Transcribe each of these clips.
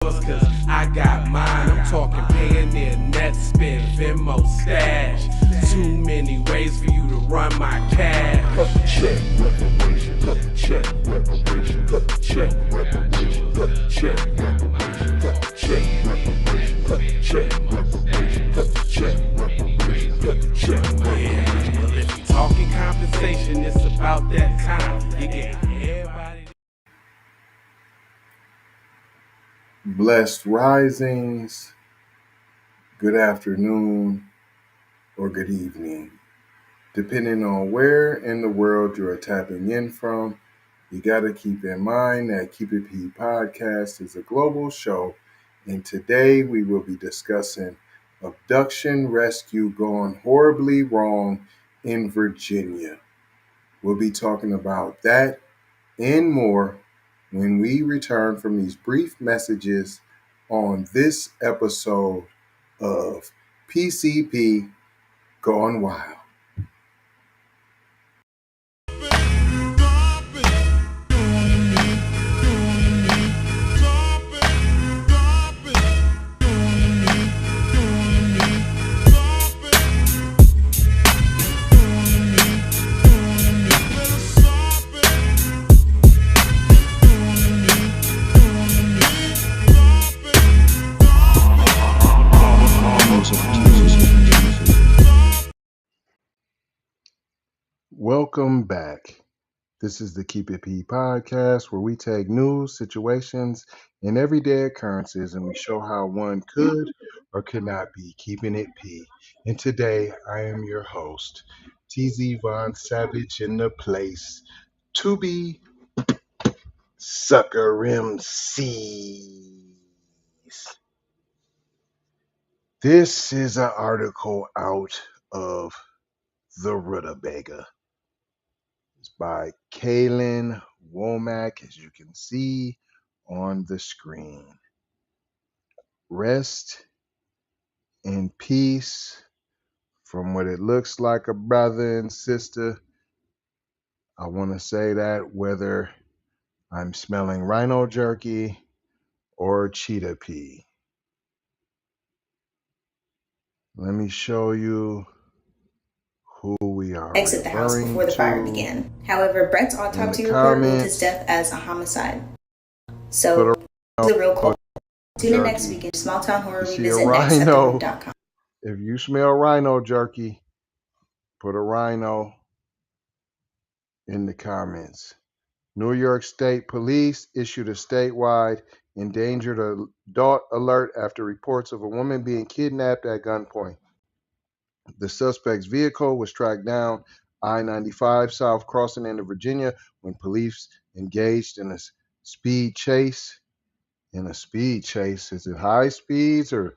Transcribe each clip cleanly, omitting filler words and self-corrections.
Cause I got mine. I'm talking Payoneer, net spin, Venmo, stash. Too many ways for you to run my cash. Check reparation, check reparation, check reparation, check reparation, check reparation, check reparation, check reparation, check. Yeah, well, if you talking compensation, it's about that time. You get everybody. Blessed risings, good afternoon, or good evening. Depending on where in the world you are tapping in from, you got to keep in mind that Keep It P podcast is a global show, and today we will be discussing abduction rescue gone horribly wrong in Virginia. We'll be talking about that and more when we return from these brief messages on this episode of PCP Gone Wild. Welcome back. This is the Keep It P podcast, where we take news, situations, and everyday occurrences, and we show how one could or could not be keeping it P. And today, I am your host, TZ Von Savage, in the place to be Sucker MCs. This is an article out of the Rutabaga. It's by Kaylin Womack, as you can see on the screen. Rest in peace from what it looks like a brother and sister. I want to say that whether I'm smelling rhino jerky or cheetah pea. Let me show you who we are. Exit the house before the fire began. However, Brett's autopsy report ruled his death as a homicide. So, the real culprit. Tune in next week in Small Town Horror Revisit next at theroot.com. If you smell rhino jerky, put a rhino in the comments. New York State Police issued a statewide endangered adult alert after reports of a woman being kidnapped at gunpoint. The suspect's vehicle was tracked down I-95 south crossing into Virginia when police engaged in a speed chase. Is it high speeds or?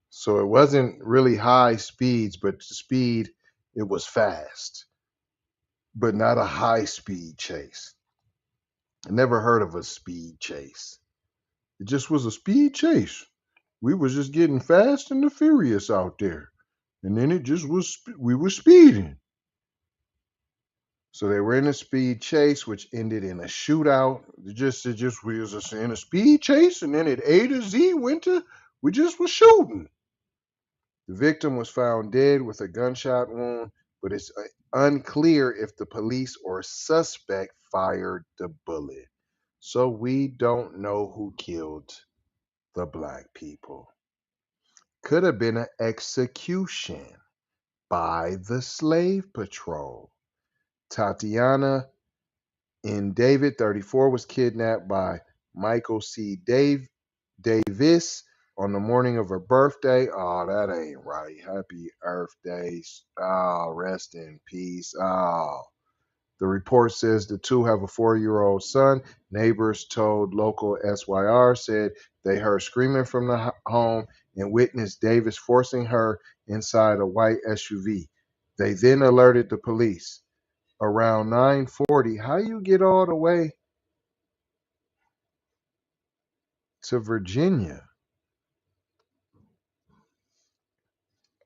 So it wasn't really high speeds, but the speed, it was fast, but not a high speed chase. I never heard of a speed chase. It just was a speed chase. We was just getting fast and the furious out there. And then it just was, we were speeding. So they were in a speed chase, which ended in a shootout. We was just in a speed chase, and then at A to Z we just was shooting. The victim was found dead with a gunshot wound, but it's unclear if the police or suspect fired the bullet. So we don't know who killed the black people. Could have been an execution by the slave patrol. Tatiana N. David, 34, was kidnapped by Michael C. Davis on the morning of her birthday. Oh, that ain't right. Happy Earth Day. Oh, rest in peace. Oh. The report says the two have a 4-year-old son. Neighbors told local SYR said they heard screaming from the home and witnessed Davis forcing her inside a white SUV. They then alerted the police. Around 9:40, how you get all the way to Virginia?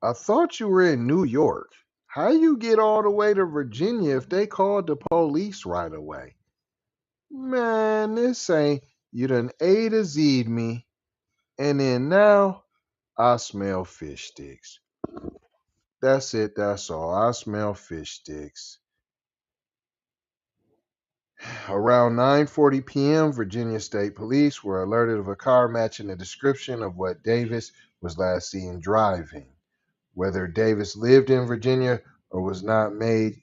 I thought you were in New York. How you get all the way to Virginia if they called the police right away? Man, this ain't, you done A to Z'd me. And then now I smell fish sticks. That's it. That's all. I smell fish sticks. Around 9:40 p.m., Virginia State Police were alerted of a car matching the description of what Davis was last seen driving. Whether Davis lived in Virginia or was not made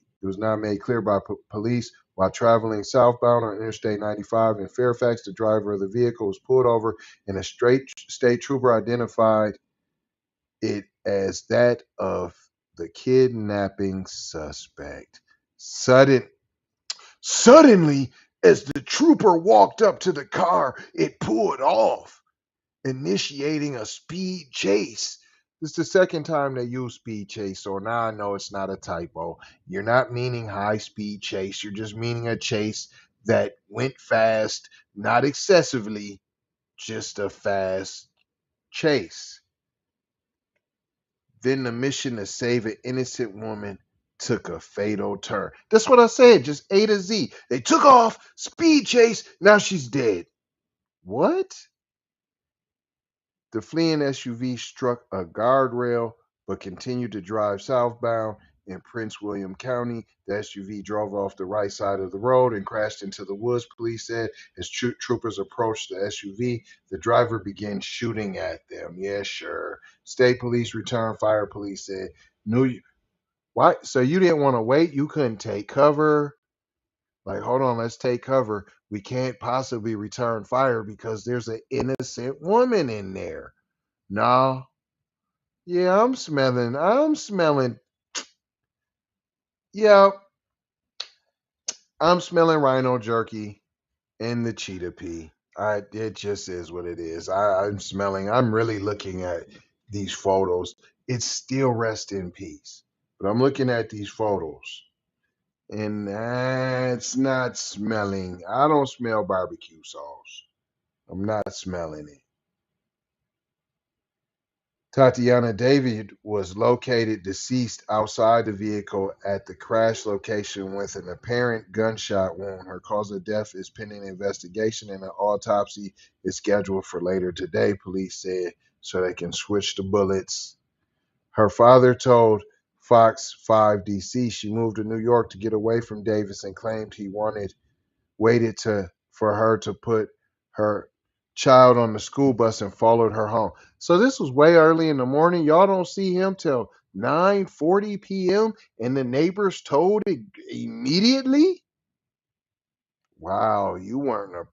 clear by police while traveling southbound on Interstate 95 in Fairfax. The driver of the vehicle was pulled over, and a state trooper identified it as that of the kidnapping suspect. Suddenly, as the trooper walked up to the car, it pulled off, initiating a speed chase. This is the second time they use speed chase, so now I know it's not a typo. You're not meaning high speed chase, you're just meaning a chase that went fast, not excessively, just a fast chase. Then the mission to save an innocent woman took a fatal turn. That's what I said, just A to Z. They took off, speed chase, now she's dead. What? The fleeing SUV struck a guardrail but continued to drive southbound in Prince William County. The SUV drove off the right side of the road and crashed into the woods, police said. As troopers approached the SUV, the driver began shooting at them. Yeah, sure. State police returned fire, police said. Why? So you didn't want to wait? You couldn't take cover? Like, hold on, let's take cover. We can't possibly return fire because there's an innocent woman in there. No. Yeah, I'm smelling. Yeah, I'm smelling rhino jerky and the cheetah pea. It just is what it is. I'm really looking at these photos. It's still rest in peace. But I'm looking at these photos. And that's not smelling. I don't smell barbecue sauce. I'm not smelling it. Tatiana David was located deceased outside the vehicle at the crash location with an apparent gunshot wound. Her cause of death is pending investigation, and an autopsy is scheduled for later today, police said, so they can switch the bullets. Her father told Fox 5 DC she moved to New York to get away from Davis and claimed he waited for her to put her child on the school bus and followed her home. So this was way early in the morning. Y'all don't see him till 9:40 p.m. and the neighbors told it immediately? Wow, you were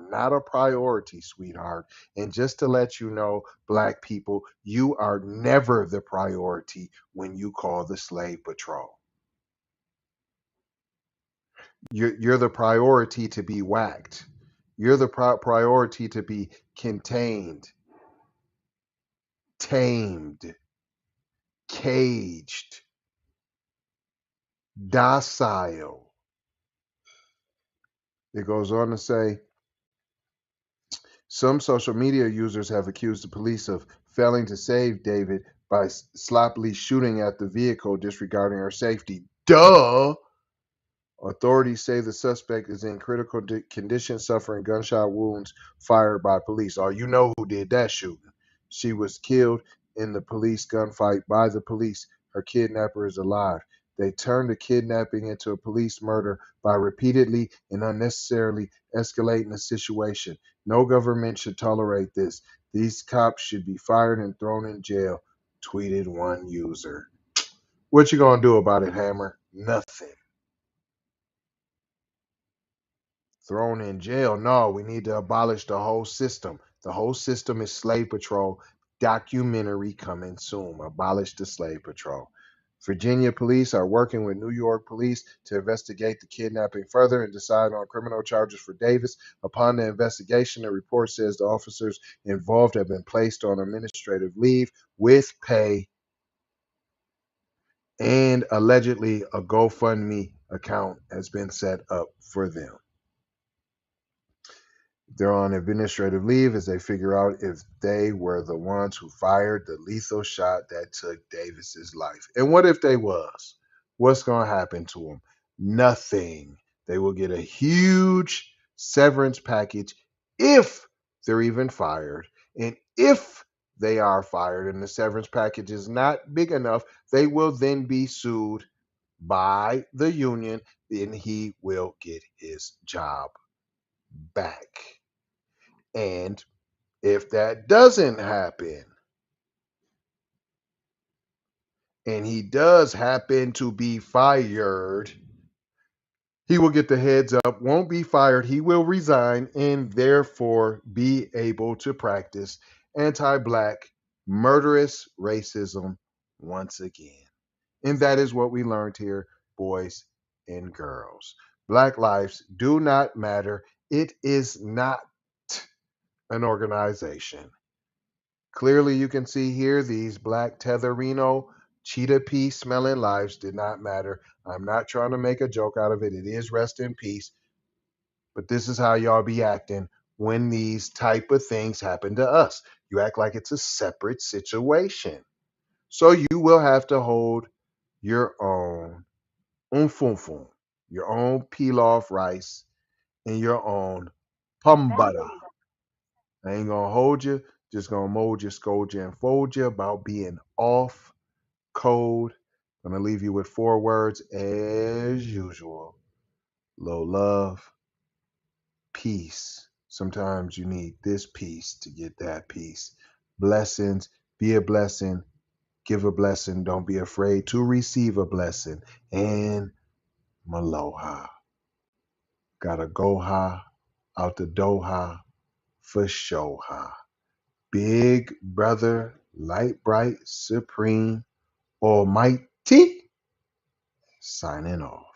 not a priority, sweetheart. And just to let you know, black people, you are never the priority when you call the slave patrol. You're the priority to be whacked. You're the priority to be contained, tamed, caged, docile. It goes on to say, some social media users have accused the police of failing to save David by sloppily shooting at the vehicle, disregarding her safety. Duh! Authorities say the suspect is in critical condition, suffering gunshot wounds fired by police. Oh, you know who did that shooting. She was killed in the police gunfight by the police. Her kidnapper is alive. They turned the kidnapping into a police murder by repeatedly and unnecessarily escalating the situation. No government should tolerate this. These cops should be fired and thrown in jail, tweeted one user. What you gonna do about it, Hammer? Nothing. Thrown in jail. No, we need to abolish the whole system. The whole system is slave patrol. Documentary coming soon. Abolish the slave patrol. Virginia police are working with New York police to investigate the kidnapping further and decide on criminal charges for Davis. Upon the investigation, the report says the officers involved have been placed on administrative leave with pay, and allegedly a GoFundMe account has been set up for them. They're on administrative leave as they figure out if they were the ones who fired the lethal shot that took Davis's life. And what if they was? What's going to happen to them? Nothing. They will get a huge severance package if they're even fired. And if they are fired and the severance package is not big enough, they will then be sued by the union, then he will get his job back. And if that doesn't happen, and he does happen to be fired, he will get the heads up, won't be fired, he will resign, and therefore be able to practice anti-Black murderous racism once again. And that is what we learned here, boys and girls. Black lives do not matter. It is not an organization. Clearly, you can see here these Black Tetherino cheetah pea smelling lives did not matter. I'm not trying to make a joke out of it. It is rest in peace. But this is how y'all be acting when these type of things happen to us. You act like it's a separate situation. So you will have to hold your own umfunfun, your own peel off rice, and your own pambada. I ain't gonna hold you, just gonna mold you, scold you, and fold you about being off code. I'm gonna leave you with 4 words as usual. Low love, peace. Sometimes you need this peace to get that peace. Blessings, be a blessing, give a blessing. Don't be afraid to receive a blessing. And maloha. Gotta go ha, out the doha, for show ha. Big brother, light bright, supreme, almighty, signing off.